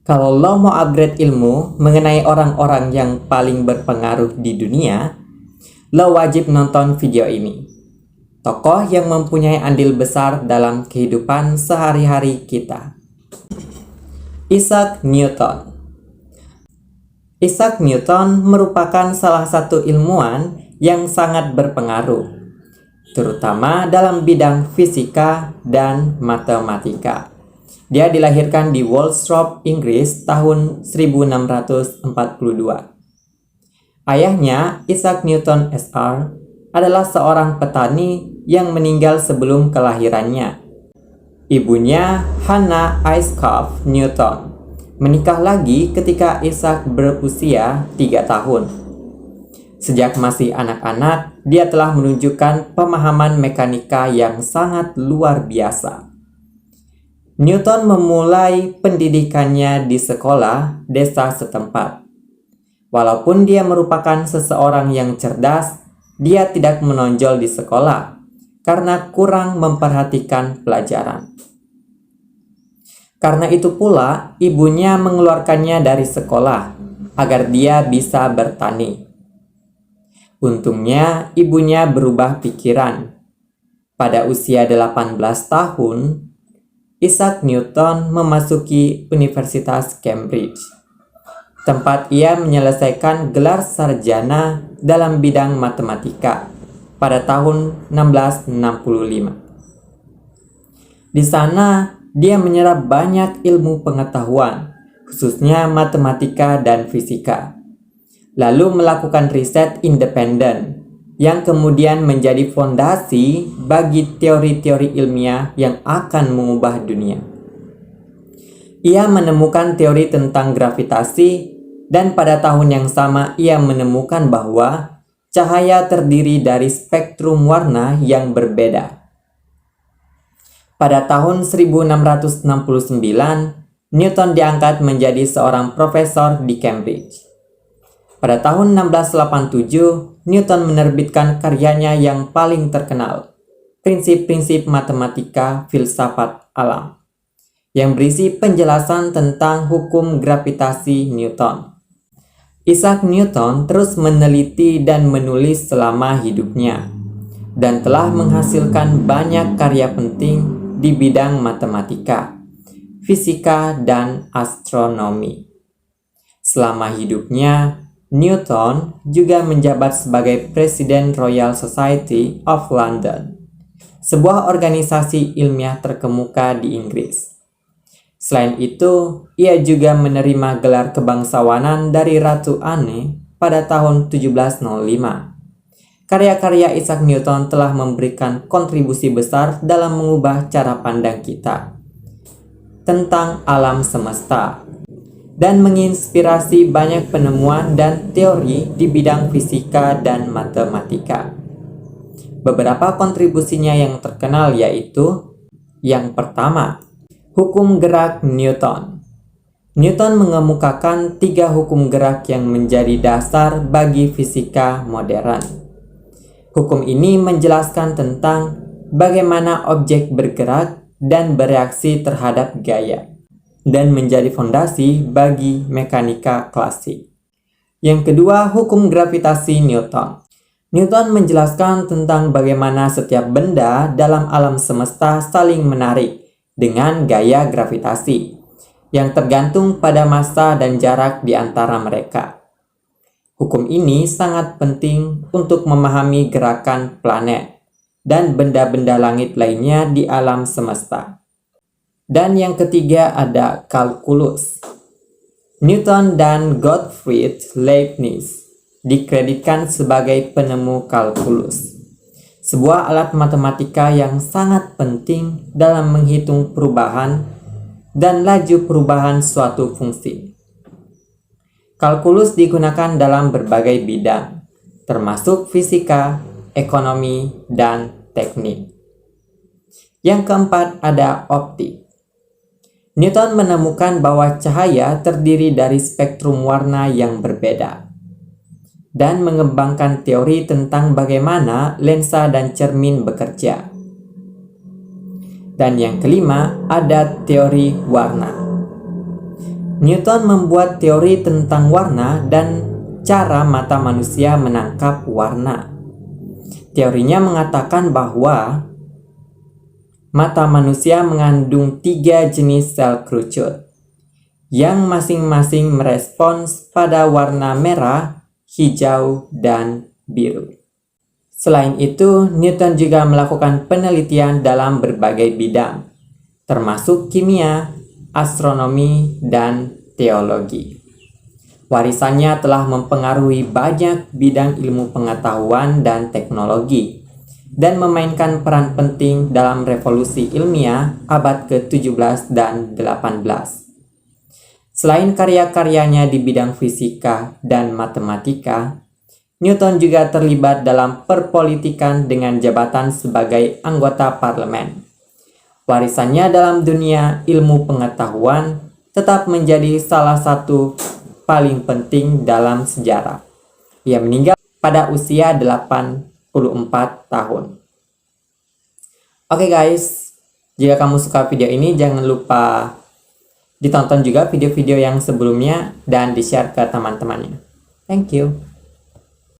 Kalau lo mau upgrade ilmu mengenai orang-orang yang paling berpengaruh di dunia, lo wajib nonton video ini. Tokoh yang mempunyai andil besar dalam kehidupan sehari-hari kita. Isaac Newton. Isaac Newton merupakan salah satu ilmuwan yang sangat berpengaruh, terutama dalam bidang fisika dan matematika. Dia dilahirkan di Walsrop, Inggris tahun 1642. Ayahnya, Isaac Newton Sr., adalah seorang petani yang meninggal sebelum kelahirannya. Ibunya, Hannah Ayscough Newton, menikah lagi ketika Isaac berusia 3 tahun. Sejak masih anak-anak, dia telah menunjukkan pemahaman mekanika yang sangat luar biasa. Newton memulai pendidikannya di sekolah desa setempat. Walaupun dia merupakan seseorang yang cerdas, dia tidak menonjol di sekolah karena kurang memperhatikan pelajaran. Karena itu pula, ibunya mengeluarkannya dari sekolah agar dia bisa bertani. Untungnya, ibunya berubah pikiran. Pada usia 18 tahun, Isaac Newton memasuki Universitas Cambridge, tempat ia menyelesaikan gelar sarjana dalam bidang matematika pada tahun 1665. Di sana, dia menyerap banyak ilmu pengetahuan, khususnya matematika dan fisika, lalu melakukan riset independen yang kemudian menjadi fondasi bagi teori-teori ilmiah yang akan mengubah dunia. Ia menemukan teori tentang gravitasi, dan pada tahun yang sama ia menemukan bahwa cahaya terdiri dari spektrum warna yang berbeda. Pada tahun 1669, Newton diangkat menjadi seorang profesor di Cambridge. Pada tahun 1687, Newton menerbitkan karyanya yang paling terkenal, Prinsip-prinsip Matematika Filsafat Alam, yang berisi penjelasan tentang hukum gravitasi Newton. Isaac Newton terus meneliti dan menulis selama hidupnya, dan telah menghasilkan banyak karya penting di bidang matematika, fisika, dan astronomi. Selama hidupnya, Newton juga menjabat sebagai Presiden Royal Society of London, sebuah organisasi ilmiah terkemuka di Inggris. Selain itu, ia juga menerima gelar kebangsawanan dari Ratu Anne pada tahun 1705. Karya-karya Isaac Newton telah memberikan kontribusi besar dalam mengubah cara pandang kita tentang alam semesta, dan menginspirasi banyak penemuan dan teori di bidang fisika dan matematika. Beberapa kontribusinya yang terkenal yaitu: yang pertama, hukum gerak Newton. Newton mengemukakan 3 hukum gerak yang menjadi dasar bagi fisika modern. Hukum ini menjelaskan tentang bagaimana objek bergerak dan bereaksi terhadap gaya, dan menjadi fondasi bagi mekanika klasik. Yang kedua, hukum gravitasi Newton. Newton menjelaskan tentang bagaimana setiap benda dalam alam semesta saling menarik dengan gaya gravitasi, yang tergantung pada massa dan jarak di antara mereka. Hukum ini sangat penting untuk memahami gerakan planet dan benda-benda langit lainnya di alam semesta. Dan yang ketiga ada kalkulus. Newton dan Gottfried Leibniz dikreditkan sebagai penemu kalkulus, sebuah alat matematika yang sangat penting dalam menghitung perubahan dan laju perubahan suatu fungsi. Kalkulus digunakan dalam berbagai bidang, termasuk fisika, ekonomi, dan teknik. Yang keempat ada optik. Newton menemukan bahwa cahaya terdiri dari spektrum warna yang berbeda, dan mengembangkan teori tentang bagaimana lensa dan cermin bekerja. Dan yang kelima ada teori warna. Newton membuat teori tentang warna dan cara mata manusia menangkap warna. Teorinya mengatakan bahwa mata manusia mengandung 3 jenis sel kerucut yang masing-masing merespons pada warna merah, hijau, dan biru. Selain itu, Newton juga melakukan penelitian dalam berbagai bidang, termasuk kimia, astronomi, dan teologi. Warisannya telah mempengaruhi banyak bidang ilmu pengetahuan dan teknologi, dan memainkan peran penting dalam revolusi ilmiah abad ke-17 dan 18. Selain karya-karyanya di bidang fisika dan matematika, Newton juga terlibat dalam perpolitikan dengan jabatan sebagai anggota parlemen. Warisannya dalam dunia ilmu pengetahuan tetap menjadi salah satu paling penting dalam sejarah. Ia meninggal pada usia 84 tahun. Oke guys, jika kamu suka video ini jangan lupa ditonton juga video-video yang sebelumnya dan di-share ke teman-temannya. Thank you.